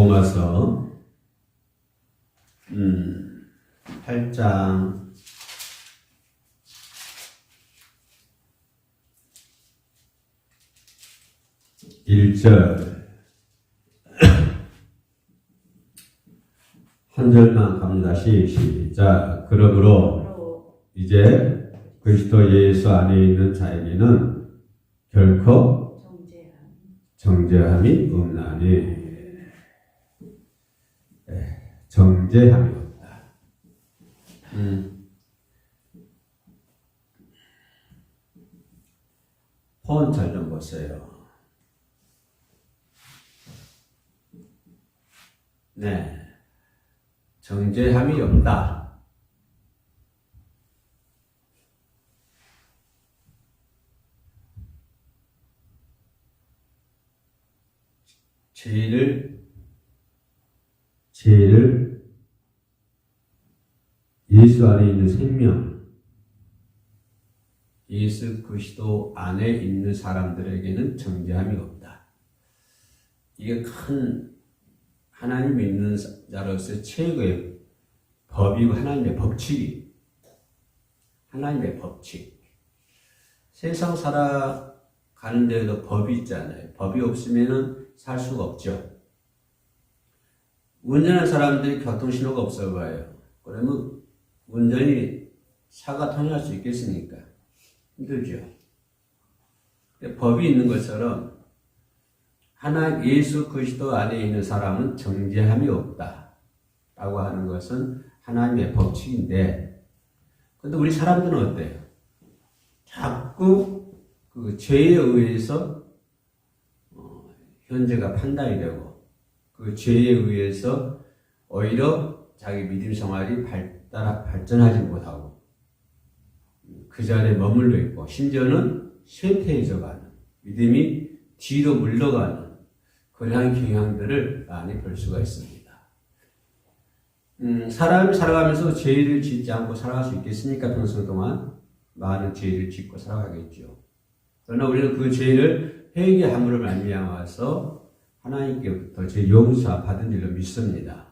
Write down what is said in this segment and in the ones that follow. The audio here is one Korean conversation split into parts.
로마서 8장 1절 한 절만 갑니다. 시작. 그러므로 이제 그리스도 예수 안에 있는 자에게는 결코 정죄함이 없나니. 정죄함이 없다. 폰 잘 좀 보세요. 네. 정죄함이 없다. 죄를 예수 안에 있는 생명, 예수 그리스도 안에 있는 사람들에게는 정죄함이 없다. 이게 큰 하나님 믿는 자로서 최고의 법이고 하나님의 법칙이, 하나님의 법칙. 세상 살아가는 데에도 법이 있잖아요. 법이 없으면은 살 수가 없죠. 운전하는 사람들이 교통신호가 없어 봐요. 그러면 운전이 차가 통행할 수 있겠습니까? 힘들죠. 법이 있는 것처럼 하나 예수 그리스도 안에 있는 사람은 정죄함이 없다 라고 하는 것은 하나님의 법칙인데, 근데 우리 사람들은 어때요? 자꾸 그 죄에 의해서 현재가 판단이 되고, 그 죄에 의해서 오히려 자기 믿음 생활이 발전하지 못하고 그 자리에 머물러 있고, 심지어는 쇠퇴해져 가는, 믿음이 뒤로 물러가는 그러한 경향들을 많이 볼 수가 있습니다. 사람이 살아가면서 죄를 짓지 않고 살아갈 수 있겠습니까? 평생 동안 많은 죄를 짓고 살아가겠죠. 그러나 우리는 그 죄를 회개함으로 말미암아서 하나님께부터 죄 용서 받은 일로 믿습니다.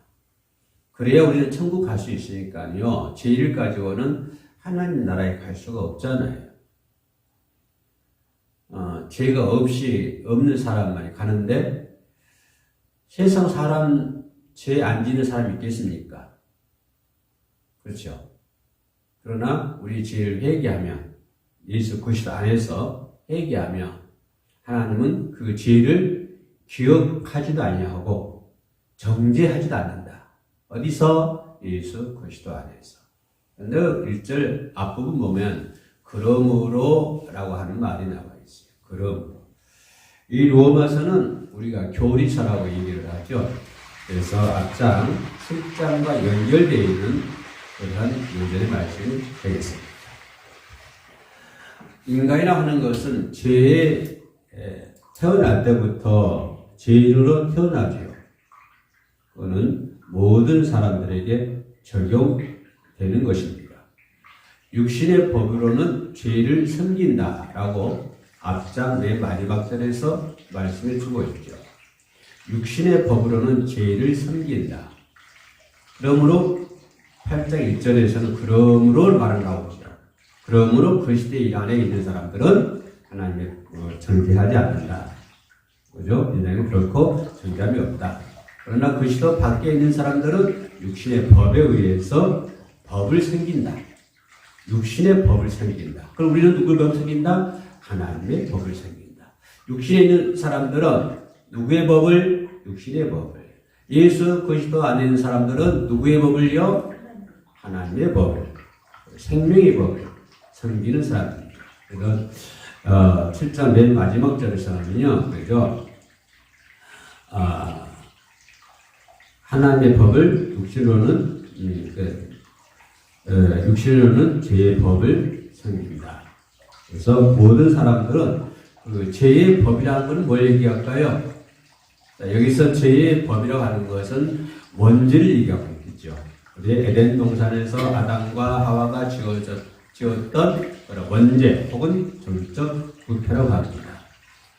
그래야 우리는 천국 갈 수 있으니까요. 죄를 가지고는 하나님 나라에 갈 수가 없잖아요. 죄가 없는 사람만이 가는데, 세상 사람 죄 안 지는 사람이 있겠습니까? 그렇죠. 그러나 우리 죄를 회개하면, 예수 그리스도 안에서 회개하면 하나님은 그 죄를 기억하지도 아니하고 정죄하지도 않는다. 어디서? 예수 그리스도 안에서. 그런데 1절 앞부분 보면 그러므로 라고 하는 말이 나와 있어요. 그러므로. 이 로마서는 우리가 교리서라고 얘기를 하죠. 그래서 앞장 7장과 연결되어 있는 그런 요전의 말씀이 되겠습니다. 인간이라 하는 것은 죄에 태어날 때부터 죄인으로 태어나죠. 그거는 모든 사람들에게 적용되는 것입니다. 육신의 법으로는 죄를 섬긴다라고 앞장 맨 마지막 절에서 말씀을 주고 있죠. 육신의 법으로는 죄를 섬긴다. 그러므로 8장 1절에서는 그러므로 말을 나오죠. 그러므로 그리스도의 안에 있는 사람들은 하나님의 정죄하지 않는다. 그죠? 인생은 결코 정죄함이 없다. 그러나 그리스도 밖에 있는 사람들은 육신의 법에 의해서 법을 섬긴다. 육신의 법을 섬긴다. 그럼 우리는 누구의 법을 섬긴다? 하나님의 법을 섬긴다. 육신에 있는 사람들은 누구의 법을? 육신의 법을. 예수 그리스도 안에 있는 사람들은 누구의 법을요? 하나님의 법을. 생명의 법을 섬기는 사람들입니다. 그래서 7장 맨 마지막 절에서는요, 그죠? 하나님의 법을 육신으로는 죄의 법을 섬깁니다. 그래서 모든 사람들은 그 죄의 법이라는 것은 뭘 얘기할까요? 자, 여기서 죄의 법이라고 하는 것은 원죄를 얘기하고 있겠죠. 에덴 동산에서 아담과 하와가 지었던 원죄 혹은 정적 부패라고 합니다.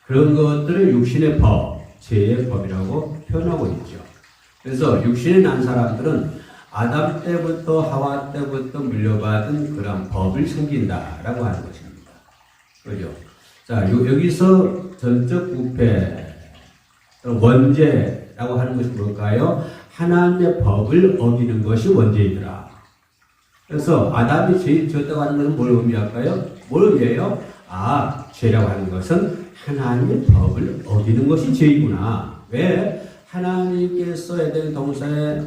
그런 것들을 육신의 법, 죄의 법이라고 표현하고 있죠. 그래서 육신에 난 사람들은 아담 때부터 하와 때부터 물려받은 그런 법을 섬긴다라고 하는 것입니다. 그죠? 자, 여기서 전적 부패, 원죄라고 하는 것이 뭘까요? 하나님의 법을 어기는 것이 원죄이더라. 그래서 아담이 죄 지었다고 하는 것은 뭘 의미할까요? 뭘 의미해요? 아, 죄라고 하는 것은 하나님의 법을 어기는 것이 죄이구나. 왜? 하나님께서 에덴 동산에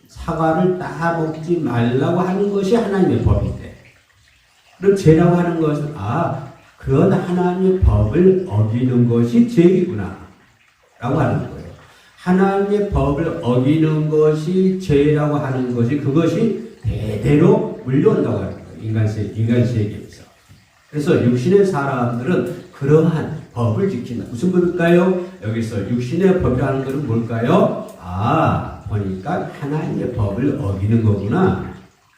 사과를 따먹지 말라고 하는 것이 하나님의 법인데, 그럼 죄라고 하는 것은 그런 하나님의 법을 어기는 것이 죄이구나 라고 하는 거예요. 하나님의 법을 어기는 것이 죄라고 하는 것이, 그것이 대대로 물려온다고 하는 거예요. 인간 세계에서. 그래서 육신의 사람들은 그러한 법을 지킨다. 무슨 법일까요? 여기서 육신의 법이라는 것은 뭘까요? 보니까 하나님의 법을 어기는 거구나.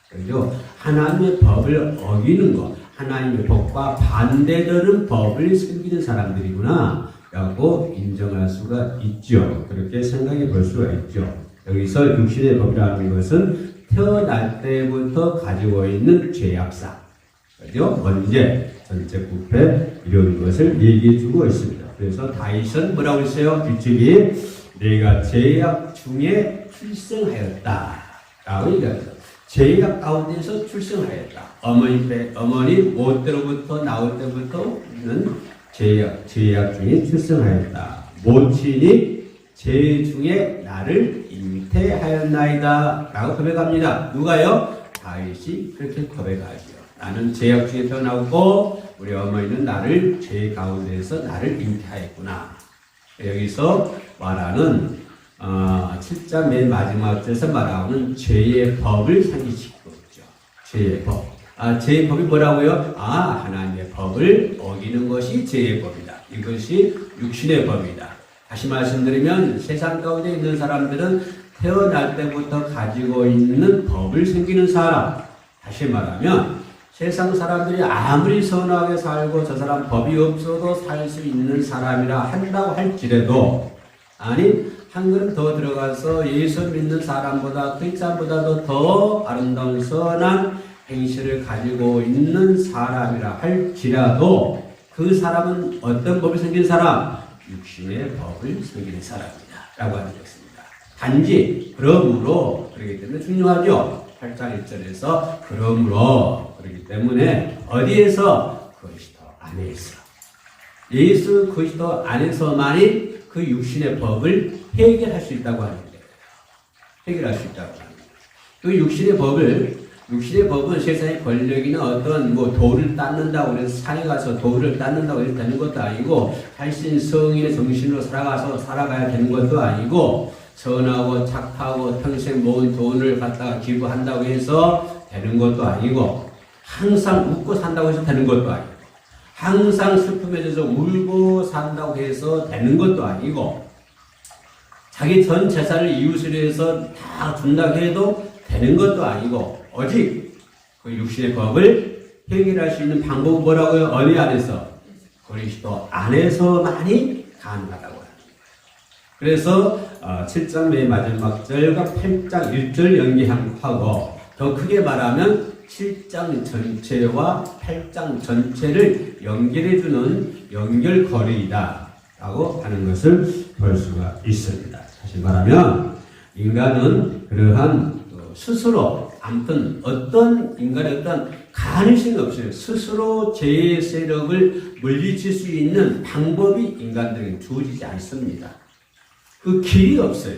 그죠? 하나님의 법을 어기는 것, 하나님의 법과 반대되는 법을 섬기는 사람들이구나 라고 인정할 수가 있죠. 그렇게 생각해 볼 수가 있죠. 여기서 육신의 법이라는 것은 태어날 때부터 가지고 있는 죄악상, 그죠? 번제, 전체 부패, 이런 것을 얘기해 주고 있습니다. 그래서 다윗은 뭐라고 했어요? 뒤쪽이 내가 죄악 중에 출생하였다 라고 얘기하죠. 죄악 가운데서 출생하였다. 어머니 모태로부터 나올 때부터는 죄악 중에 출생하였다. 모친이 죄 중에 나를 잉태하였나이다 라고 고백합니다. 누가요? 다윗이 그렇게 고백하죠. 나는 죄악 중에 태어나고 우리 어머니는 나를 죄 가운데서 나를 잉태하였구나. 여기서 말하는 7장 맨 마지막 절에서 말하는 죄의 법을 상기시키고 있죠. 죄의 법. 죄의 법이 뭐라고요? 하나님의 법을 어기는 것이 죄의 법이다. 이것이 육신의 법이다. 다시 말씀드리면 세상 가운데 있는 사람들은 태어날 때부터 가지고 있는 법을 섬기는 사람. 다시 말하면 세상 사람들이 아무리 선하게 살고 저 사람 법이 없어도 살 수 있는 사람이라 한다고 할지라도, 한 걸음 더 들어가서 예수 믿는 사람보다 그 사람보다도 더 아름다운 선한 행실을 가지고 있는 사람이라 할지라도 그 사람은 어떤 법을 섬기는 사람? 육신의 법을 섬기는 사람이다 라고 하는 것입니다. 단지 그러므로, 그렇기 때문에 중요하죠. 8장 1절에서 그러므로, 그렇기 때문에 어디에서? 그리스도 안에서. 예수 그리스도 안에서만이 그 육신의 법을 해결할 수 있다고 하는 거예요. 해결할 수 있다고 하는 거예요. 그 육신의 법은 세상의 권력이나 어떤 돌을 닦는다고 해서 산에 가서 돌을 닦는다고 해서 되는 것도 아니고, 자신 성인의 정신으로 살아가야 되는 것도 아니고, 선하고 착하고 평생 모은 돈을 갖다가 기부한다고 해서 되는 것도 아니고, 항상 웃고 산다고 해서 되는 것도 아니고, 항상 슬픔에 젖어 울고 산다고 해서 되는 것도 아니고, 자기 전 재산을 이웃을 위해서 다 준다고 해도 되는 것도 아니고, 오직 그 육신의 법을 해결할 수 있는 방법은 뭐라고요? 어디 안에서? 그리스도 안에서만이 가능하다고 합니다. 그래서 7장 맨 마지막 절과 8장 1절 연계하고, 더 크게 말하면 7장 전체와 8장 전체를 연결해주는 연결거리이다 라고 하는 것을 볼 수가 있습니다. 다시 말하면 인간은 그러한 스스로, 아무튼 인간의 어떤 가능성이 없어요. 스스로 죄의 세력을 물리칠 수 있는 방법이 인간들에게 주어지지 않습니다. 그 길이 없어요.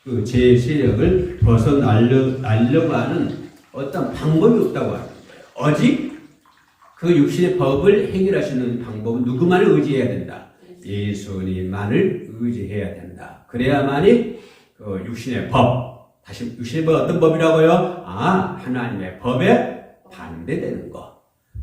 그 죄의 세력을 벗어나려고 하는 어떤 방법이 없다고 하는 거예요. 오직 그 육신의 법을 해결할 수 있는 방법은 누구만을 의지해야 된다? 예수님만을 의지해야 된다. 그래야만이 그 육신의 법, 다시 육신의 법 어떤 법이라고요? 하나님의 법에 반대되는 것.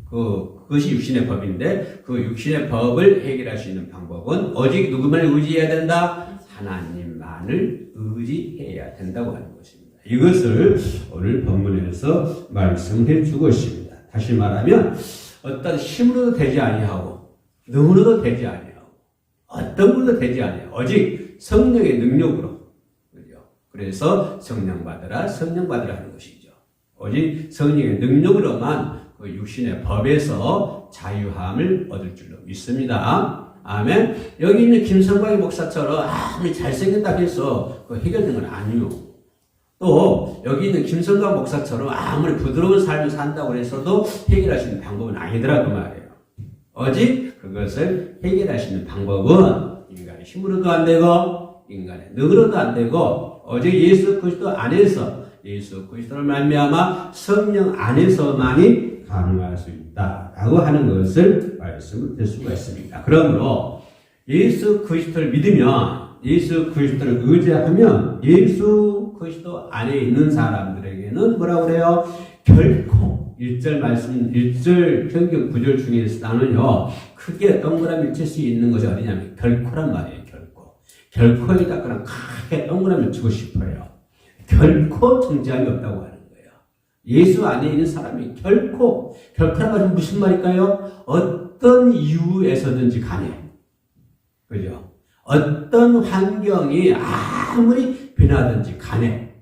그것이 육신의 법인데, 그 육신의 법을 해결할 수 있는 방법은 오직 누구만을 의지해야 된다? 하나님만을 의지해야 된다고 하는 것입니다. 이것을 오늘 본문에서 말씀해 주고 있습니다. 다시 말하면 어떤 힘으로도 되지 아니하고, 능으로도 되지 아니하고, 어떤 분도 되지 아니하고, 오직 성령의 능력으로. 그죠? 그래서 성령 받으라 하는 것이죠. 오직 성령의 능력으로만 그 육신의 법에서 자유함을 얻을 줄로 믿습니다. 아멘. 여기 있는 김성광 목사처럼 아무리 잘생겼다고 해서 그 해결된 건 아니요. 또 여기 있는 김성광 목사처럼 아무리 부드러운 삶을 산다고 해서도 해결할 수 있는 방법은 아니더라고 말이에요. 오직 그것을 해결할 수 있는 방법은 인간의 힘으로도 안 되고 인간의 능으로도 안 되고 오직 예수 그리스도 안에서 예수 그리스도를 말미암아 성령 안에서만이 가능할 수 있다라고 하는 것을 말씀을 드릴 수가 있습니다. 그러므로 예수 그리스도를 믿으면 예수 그리스도를 의지하면 예수 그리스도 안에 있는 사람들에게는 뭐라고 그래요? 결코 1절 말씀 1절 성경 9절 중에서는요 크게 동그라미 칠 수 있는 것이 어디냐면 결코란 말이에요. 결코에다 그냥 크게 동그라미 치고 싶어요. 결코 정죄함이 없다고 하는 거예요. 예수 안에 있는 사람이 결코란 말은 무슨 말일까요? 어떤 이유에서든지 간에 그죠? 어떤 환경이 아무리 변하든지 간에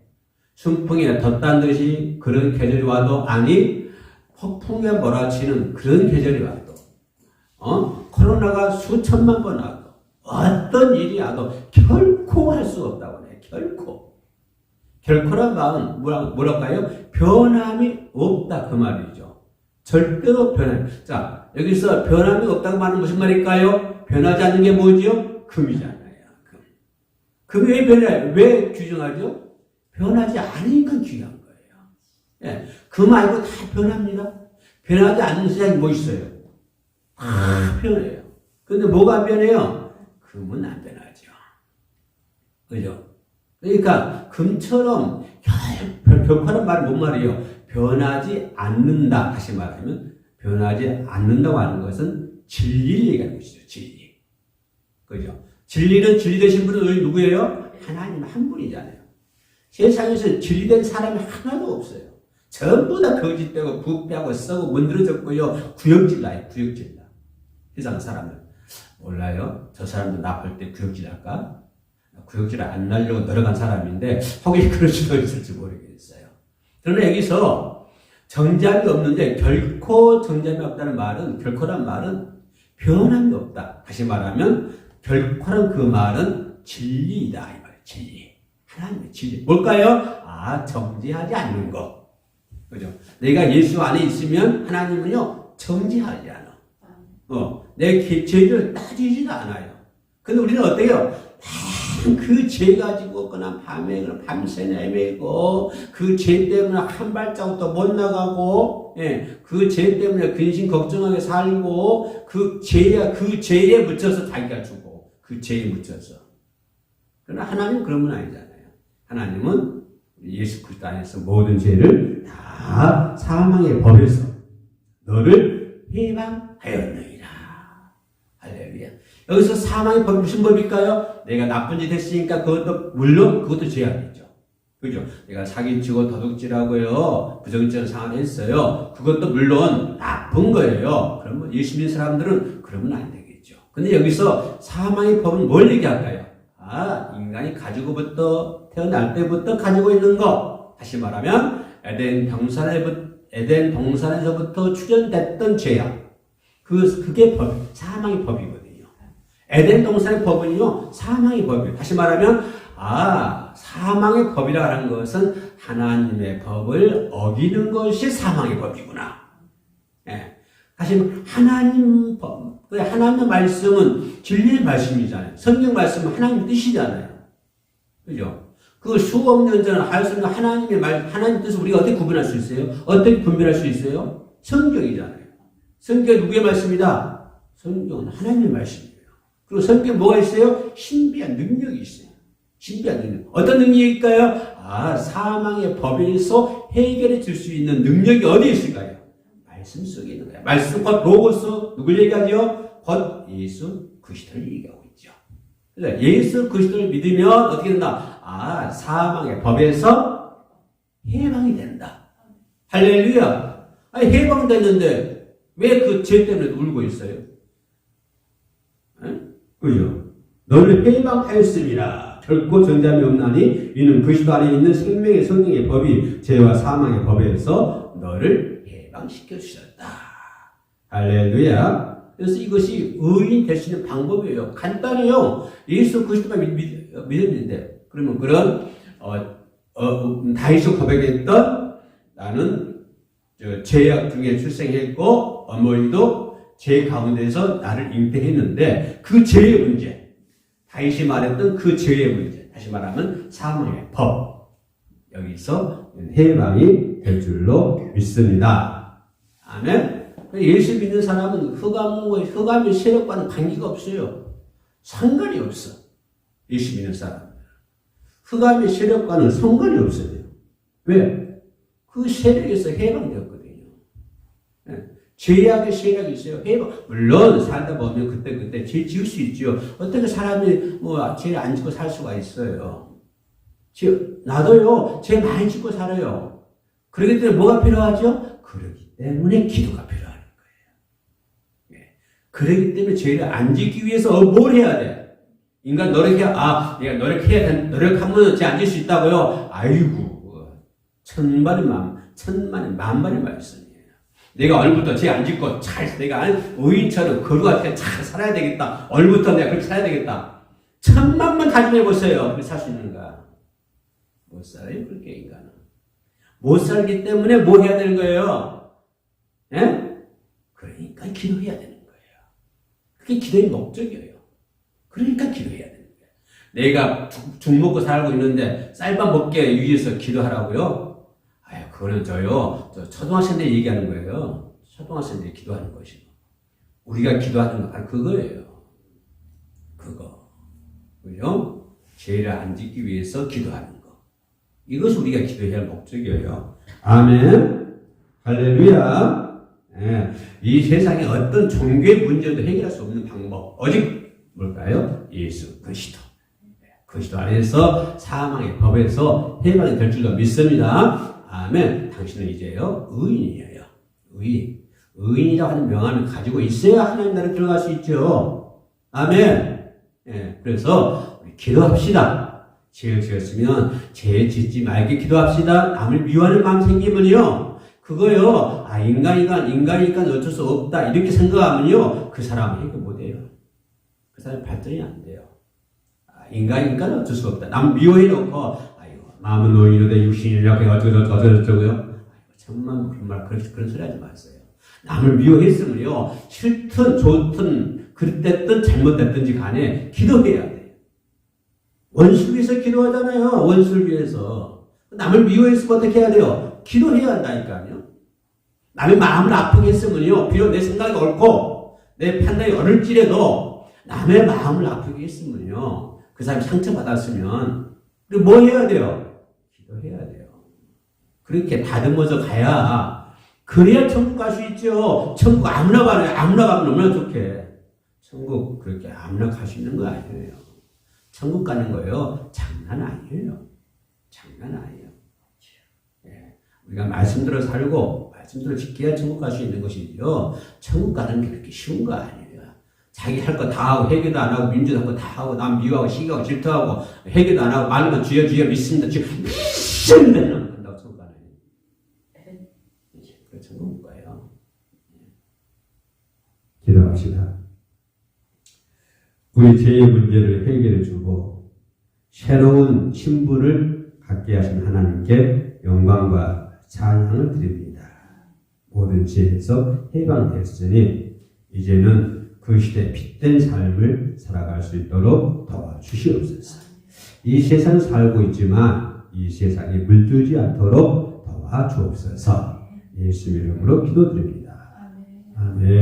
순풍에 덧단 듯이 그런 계절이 와도 아니 폭풍에 몰아치는 그런 계절이 와도 코로나가 수천만 번 와도 어떤 일이 와도 결코 할 수 없다고 해요. 결코란 말은 뭐랄까요? 변함이 없다 그 말이죠. 절대로 자 여기서 변함이 없다고 말은 무슨 말일까요? 변하지 않는 게 뭐죠? 금이잖아요. 금이 왜 변해요? 왜 규정하죠? 변하지 않으니까 귀한 거예요. 예, 금 말고 다 변합니다. 변하지 않는 세상이 뭐 있어요? 다 변해요. 근데 뭐가 변해요? 금은 안 변하죠. 그죠? 그러니까 금처럼 결코하는 말은 뭔 말이에요? 변하지 않는다. 다시 말하면 변하지 않는다고 하는 것은 진리를 얘기하는 것이죠. 진리. 그죠? 진리는 진리 되신 분은 누구예요? 하나님 한 분이잖아요. 세상에서 진리된 사람이 하나도 없어요. 전부 다 거짓되고 부패하고 썩고 문드러졌고요. 구역질나요. 구역질나. 세상 사람은. 몰라요? 저 사람도 나 볼 때 구역질 할까? 구역질 안 나려고 노력한 사람인데 혹시 그럴 수도 있을지 모르겠어요. 그러나 여기서 정죄함이 없는데 결코 정죄함이 없다는 말은 결코란 말은 변함이 없다. 다시 말하면 결코란 그 말은 진리이다. 이 말. 진리. 하나님의 진리. 뭘까요? 정죄하지 않는 것. 그죠? 내가 예수 안에 있으면 하나님은요 정죄하지 않아. 내 죄를 따지지도 않아요. 근데 우리는 어때요? 그 죄 가지고 그냥 밤새 헤매고 그 죄 때문에 한 발자국도 못 나가고 그 죄 때문에 근심 걱정하게 살고 그 죄에 묻혀서 자기가 주고 그 죄에 묻혀서. 그러나 하나님은 그런 분 아니잖아요. 하나님은 예수 그리스도 안에서 모든 죄를 다 사망의 법에서 너를 해방하였느니라. 할렐루야. 여기서 사망의 법이 무슨 법일까요? 내가 나쁜 짓 했으니까 그것도 죄악이죠. 그죠? 내가 사기치고 도둑질하고요, 부정적인 상황을 했어요. 그것도 물론 나쁜 거예요. 그러면 예수 믿는 사람들은 그러면 안 되겠죠. 근데 여기서 사망의 법은 뭘 얘기할까요? 인간이 태어날 때부터 가지고 있는 것. 다시 말하면 에덴 동산에서부터 출현됐던 죄악. 그게 사망의 법이거든요. 에덴 동산의 법은요, 사망의 법이에요. 다시 말하면, 사망의 법이라고 하는 것은 하나님의 법을 어기는 것이 사망의 법이구나. 다시 하나님의 말씀은 진리의 말씀이잖아요. 성경 말씀은 하나님의 뜻이잖아요. 그죠? 그 수억 년 전 하였으면 하나님의 뜻을 우리가 어떻게 구분할 수 있어요? 어떻게 분별할 수 있어요? 성경이잖아요. 성경이 누구의 말씀이다? 성경은 하나님의 말씀이에요. 그리고 성경에 뭐가 있어요? 신비한 능력이 있어요. 신비한 능력. 어떤 능력일까요? 사망의 법에서 해결해 줄 수 있는 능력이 어디에 있을까요? 말씀 속에 있는 거예요. 말씀 곧 로고스 누굴 얘기하죠? 곧 예수 그리스도를 얘기하고 있죠. 그래서 예수 그리스도를 믿으면 어떻게 된다? 사망의 법에서 해방이 된다. 할렐루야. 해방됐는데 왜 그 죄 때문에 울고 있어요? 그죠? 너를 해방하였음이라. 결코 정잠이 없나니 이는 그리스도 안에 있는 생명의 성령의 법이 죄와 사망의 법에서 너를 해방시켜 주셨다. 할렐루야. 그래서 이것이 의인 될 수 있는 방법이에요. 간단해요. 예수 그리스도만 믿었는데 그러면 그런 다윗이 고백했던 나는 죄악 중에 출생했고 어머니도 죄 가운데서 나를 잉태했는데 그 죄의 문제, 다윗이 말했던 그 죄의 문제, 다시 말하면 사망의 법, 여기서 해방이 될 줄로 믿습니다. 아멘. 예수 믿는 사람은 흑암의 세력과는 관계가 없어요. 상관이 없어. 예수 믿는 사람. 흑암의 세력과는 상관이 없어요. 왜? 그 세력에서 해방되었거든요. 죄악의 세력이 있어요. 해방. 물론 살다 보면 그때 죄 지을 수 있죠. 어떻게 사람이 죄를 안 짓고 살 수가 있어요. 나도요, 죄 많이 짓고 살아요. 그렇기 때문에 뭐가 필요하죠? 그렇기 때문에 기도가 필요하는 거예요. 그렇기 때문에 죄를 안 짓기 위해서 뭘 해야 돼? 인간 내가 노력하면 죄 안 짓을 수 있다고요? 아이고, 천만의 만만의 말씀이에요. 내가 오늘부터 죄 안 짓고 내가 의인처럼 거룩하게 잘 살아야 되겠다. 오늘부터 내가 그렇게 살아야 되겠다. 천만만 다짐해 보세요. 그렇게 살 수 있는가? 못 살아요, 그렇게 인간은. 못 살기 때문에 뭐 해야 되는 거예요? 예? 그러니까 기도해야 되는 거예요. 그게 기도의 목적이에요. 그러니까 기도해야 되는 거예요. 내가 죽 먹고 살고 있는데 쌀밥 먹게 위해서 기도하라고요? 아유, 그거는 저 초등학생들 얘기하는 거예요. 초등학생들이 기도하는 것이고. 우리가 기도하는 거 바로 그거예요. 그거. 그죠? 죄를 안 짓기 위해서 기도하는 거. 이것이 우리가 기도해야 할 목적이에요. 아멘. 할렐루야. 예. 이 세상에 어떤 종교의 문제도 해결할 수 없는 방법. 오직 뭘까요? 예수 그리스도. 그리스도 안에서 사망의 법에서 해방이 될 줄로 믿습니다. 아멘. 당신은 이제요, 의인이에요. 의인이라고 하는 명함을 가지고 있어야 하나님 나라에 들어갈 수 있죠. 아멘. 예. 그래서 우리 기도합시다. 죄를 지었으면 죄 짓지 말게 기도합시다. 남을 미워하는 마음 생기면요, 그거요, 인간이니까 어쩔 수 없다 이렇게 생각하면요, 그 사람은 해결 못해요. 그 사람 발전이 안 돼요. 인간이니까 어쩔 수 없다. 남 미워해놓고 마음은 노인이로되 육신이 이렇게 어쩌고저쩌고요. 정말 그런 소리 하지 마세요. 남을 미워했으면요, 싫든 좋든 그랬든 잘못됐든지 간에 기도해야 돼요. 원수를 위해서 기도하잖아요. 원수를 위해서. 남을 미워했으면 어떻게 해야 돼요? 기도해야 한다니까요. 남의 마음을 아프게 했으면요, 비록 내 생각이 옳고 내 판단이 옳을지라도 남의 마음을 아프게 했으면요, 그 사람이 상처받았으면 그리고 뭐 해야 돼요? 기도해야 돼요. 그렇게 다듬어져 가야, 그래야 천국 갈 수 있죠. 천국 아무나 가면 얼마나 좋게. 천국 그렇게 아무나 갈 수 있는 거 아니에요. 천국 가는 거예요, 장난 아니에요. 장난 아니에요. 예. 우리가 말씀대로 살고 말씀대로 지켜야 천국 갈 수 있는 것이죠. 천국 가는 게 그렇게 쉬운 거 아니에요. 자기 할 거 다 하고 회개도 안 하고 민주도 할 거 다 하고 남 미워하고 시기하고 질투하고 회개도 안 하고 말만 주여 믿습니다. 믿으면 된다고 천국 가는 거예요. 그 천국 못 가요. 기도합시다. 우리 죄의 문제를 해결해 주고 새로운 신분을 갖게 하신 하나님께 영광과 찬양을 드립니다. 모든 죄에서 해방됐으니 이제는 그 시대에 핏된 삶을 살아갈 수 있도록 도와주시옵소서. 이 세상 살고 있지만 이 세상에 물들지 않도록 도와주옵소서. 예수 이름으로 기도드립니다. 아멘.